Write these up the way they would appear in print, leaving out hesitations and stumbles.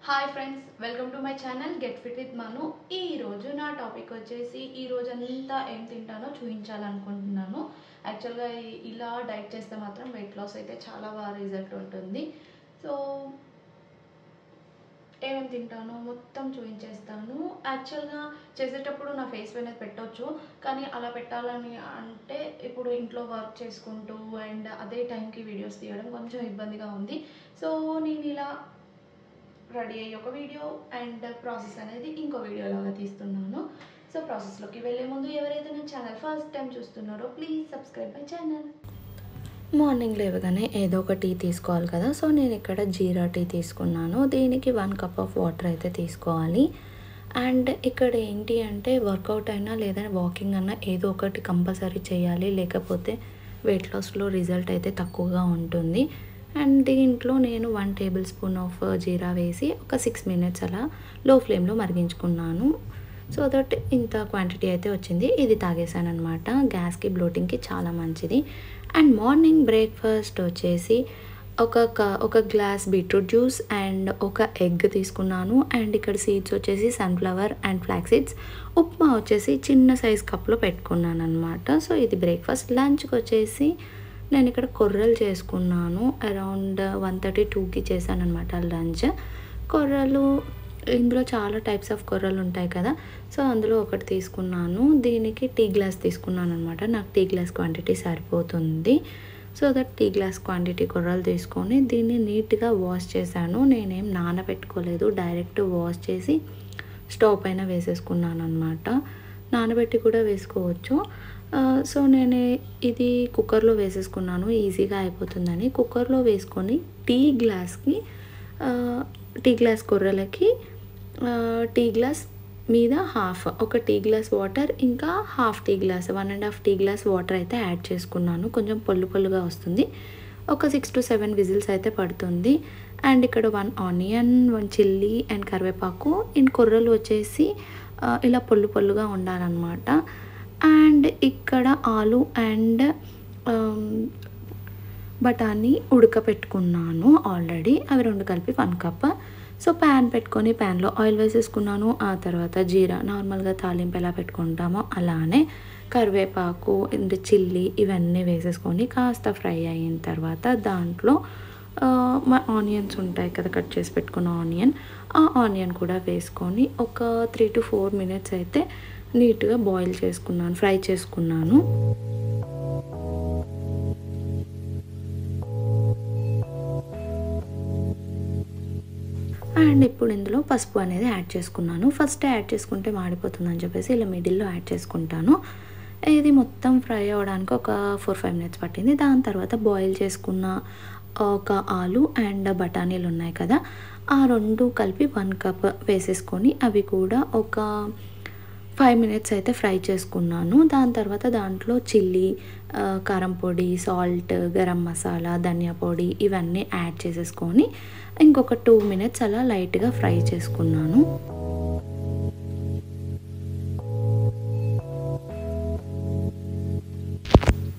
Hi friends, welcome to my channel get fit with Manu. ఈ రోజు నా టాపిక్ వచ్చేసి ఈ రోజు అంతా ఏం తింటానో చూపించాలనుకుంటున్నాను. యాక్చువల్గా ఇలా డైట్ చేస్తే మాత్రం వెయిట్ లాస్ అయితే చాలా బాగా రిజల్ట్ ఉంటుంది. సో ఏమేమి తింటానో మొత్తం చూపించేస్తాను. యాక్చువల్గా చేసేటప్పుడు నా ఫేస్ పైన పెట్టవచ్చు, కానీ అలా పెట్టాలని అంటే ఇప్పుడు ఇంట్లో వర్క్ చేసుకుంటూ అండ్ అదే టైంకి వీడియోస్ తీయడం కొంచెం ఇబ్బందిగా ఉంది. సో నేను ఇలా రెడీ అయ్యి ఒక వీడియో అండ్ ప్రాసెస్ అనేది ఇంకో వీడియోలాగా తీస్తున్నాను. సో ప్రాసెస్లోకి వెళ్ళే ముందు ఎవరైతే నా ఛానల్ ఫస్ట్ టైం చూస్తున్నారో please subscribe my channel. Morning లేవగానే ఏదో ఒక టీ తీసుకోవాలి కదా. సో నేను ఇక్కడ జీరా టీ తీసుకున్నాను. దీనికి 1 కప్ ఆఫ్ వాటర్ అయితే తీసుకోవాలి. అండ్ ఇక్కడ ఏంటి అంటే వర్కౌట్ అయినా లేదా వాకింగ్ అన్నా ఏదో ఒకటి కంపల్సరీ చేయాలి, లేకపోతే వెయిట్ లాస్లో రిజల్ట్ అయితే తక్కువగా ఉంటుంది. అండ్ దీంట్లో నేను 1 టేబుల్ స్పూన్ ఆఫ్ జీరా వేసి ఒక 6 మినిట్స్ అలా లో ఫ్లేమ్లో మరిగించుకున్నాను. సో దట్ ఇంత క్వాంటిటీ అయితే వచ్చింది. ఇది తాగేసాను అనమాట. గ్యాస్కి బ్లోటింగ్కి చాలా మంచిది. అండ్ మార్నింగ్ బ్రేక్ఫాస్ట్ వచ్చేసి ఒక గ్లాస్ బీట్రూట్ జ్యూస్ అండ్ ఒక ఎగ్ తీసుకున్నాను. అండ్ ఇక్కడ సీడ్స్ వచ్చేసి sunflower and flax seeds. Upma వచ్చేసి చిన్న సైజ్ కప్లో పెట్టుకున్నాను అనమాట. సో ఇది బ్రేక్ఫాస్ట్. లంచ్కి వచ్చేసి నేను ఇక్కడ కొర్రలు చేసుకున్నాను. అరౌండ్ 1:32కి చేశాను అనమాట లంచ్. కొర్రలు ఇందులో చాలా టైప్స్ ఆఫ్ కొర్రలు ఉంటాయి కదా. సో అందులో ఒకటి తీసుకున్నాను. దీనికి టీ గ్లాస్ తీసుకున్నాను అనమాట. నాకు టీ గ్లాస్ క్వాంటిటీ సరిపోతుంది. So that tea glass quantity కొర్రలు తీసుకొని దీన్ని నీట్గా వాష్ చేశాను. నేనేం నానబెట్టుకోలేదు, డైరెక్ట్ వాష్ చేసి స్టవ్ పైన వేసేసుకున్నాను అనమాట. నానబెట్టి కూడా వేసుకోవచ్చు. సో నేను ఇది కుక్కర్లో వేసేసుకున్నాను, ఈజీగా అయిపోతుందని. కుక్కర్లో వేసుకొని టీ గ్లాస్ కొర్రలకి టీ గ్లాస్ మీద ఒక టీ గ్లాస్ వాటర్, ఇంకా half tea glass 1.5 tea glass water అయితే యాడ్ చేసుకున్నాను. కొంచెం పొల్లుగా వస్తుంది. ఒక 6 to 7 విజిల్స్ అయితే పడుతుంది. అండ్ ఇక్కడ 1 ఆనియన్, 1 చిల్లీ అండ్ కరివేపాకు. ఇన్ కొర్రలు వచ్చేసి ఇలా పొల్లుగా ఉండాలన్నమాట. అండ్ ఇక్కడ ఆలు అండ్ బఠానీ ఉడకపెట్టుకున్నాను ఆల్రెడీ. అవి 2 కలిపి 1 కప్. సో ప్యాన్ పెట్టుకొని ప్యాన్లో ఆయిల్ వేసేసుకున్నాను. ఆ తర్వాత జీరా, నార్మల్గా తాలింపు ఎలా పెట్టుకుంటామో అలానే కరివేపాకు అండ్ చిల్లీ ఇవన్నీ వేసేసుకొని కాస్త ఫ్రై అయిన తర్వాత దాంట్లో మా ఆనియన్స్ ఉంటాయి కదా, కట్ చేసి పెట్టుకున్న ఆ ఆనియన్ కూడా వేసుకొని ఒక 3 to 4 మినిట్స్ అయితే నీట్గా ఫ్రై చేసుకున్నాను. అండ్ ఇప్పుడు ఇందులో పసుపు అనేది యాడ్ చేసుకున్నాను. ఫస్ట్ యాడ్ చేసుకుంటే మాడిపోతుందని చెప్పేసి ఇలా మిడిల్లో యాడ్ చేసుకుంటాను. ఇది మొత్తం ఫ్రై అవ్వడానికి ఒక 4-5 మినిట్స్ పట్టింది. దాని తర్వాత బాయిల్ చేసుకున్న ఒక ఆలు అండ్ బఠానీలు ఉన్నాయి కదా, ఆ 2 కలిపి 1 కప్ వేసేసుకొని అవి కూడా ఒక 5 మినిట్స్ అయితే ఫ్రై చేసుకున్నాను. దాని తర్వాత దాంట్లో చిల్లీ, కారం పొడి, సాల్ట్, గరం మసాలా, ధనియా పొడి ఇవన్నీ యాడ్ చేసేసుకొని ఇంకొక 2 మినిట్స్ అలా లైట్గా ఫ్రై చేసుకున్నాను.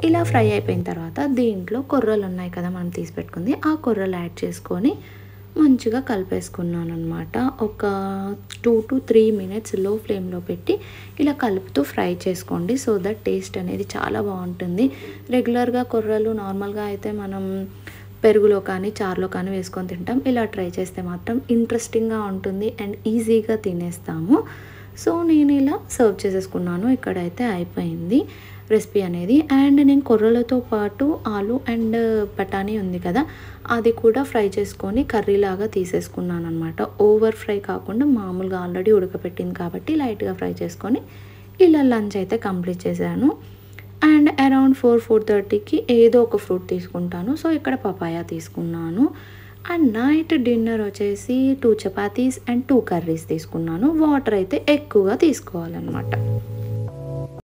ఇలా ఫ్రై అయిపోయిన తర్వాత దీంట్లో కొర్రలు ఉన్నాయి కదా మనం తీసి పెట్టుకుంది, ఆ కొర్రలు యాడ్ చేసుకొని మంచిగా కలిపేసుకున్నాను అనమాట. ఒక 2 to 3 మినిట్స్ లో ఫ్లేమ్లో పెట్టి ఇలా కలుపుతూ ఫ్రై చేసుకోండి. సో దట్ టేస్ట్ అనేది చాలా బాగుంటుంది. రెగ్యులర్గా కొర్రలు నార్మల్గా అయితే మనం పెరుగులో కానీ చారులో కానీ వేసుకొని తింటాం. ఇలా ట్రై చేస్తే మాత్రం ఇంట్రెస్టింగ్గా ఉంటుంది అండ్ ఈజీగా తినేస్తాము. సో నేను ఇలా సర్వ్ చేసేసుకున్నాను. ఇక్కడైతే అయిపోయింది రెసిపీ అనేది. అండ్ నేను కొర్రలతో పాటు ఆలు అండ్ బఠానీ ఉంది కదా, అది కూడా ఫ్రై చేసుకొని కర్రీలాగా తీసేసుకున్నాను అనమాట. ఓవర్ ఫ్రై కాకుండా మామూలుగా ఆల్రెడీ ఉడకపెట్టింది కాబట్టి లైట్గా ఫ్రై చేసుకొని ఇలా లంచ్ అయితే కంప్లీట్ చేశాను. అండ్ అరౌండ్ 4-4:30కి ఏదో ఒక ఫ్రూట్ తీసుకుంటాను. సో ఇక్కడ పపాయా తీసుకున్నాను. అండ్ నైట్ డిన్నర్ వచ్చేసి 2 చపాతీస్ అండ్ 2 కర్రీస్ తీసుకున్నాను. వాటర్ అయితే ఎక్కువగా తీసుకోవాలన్నమాట.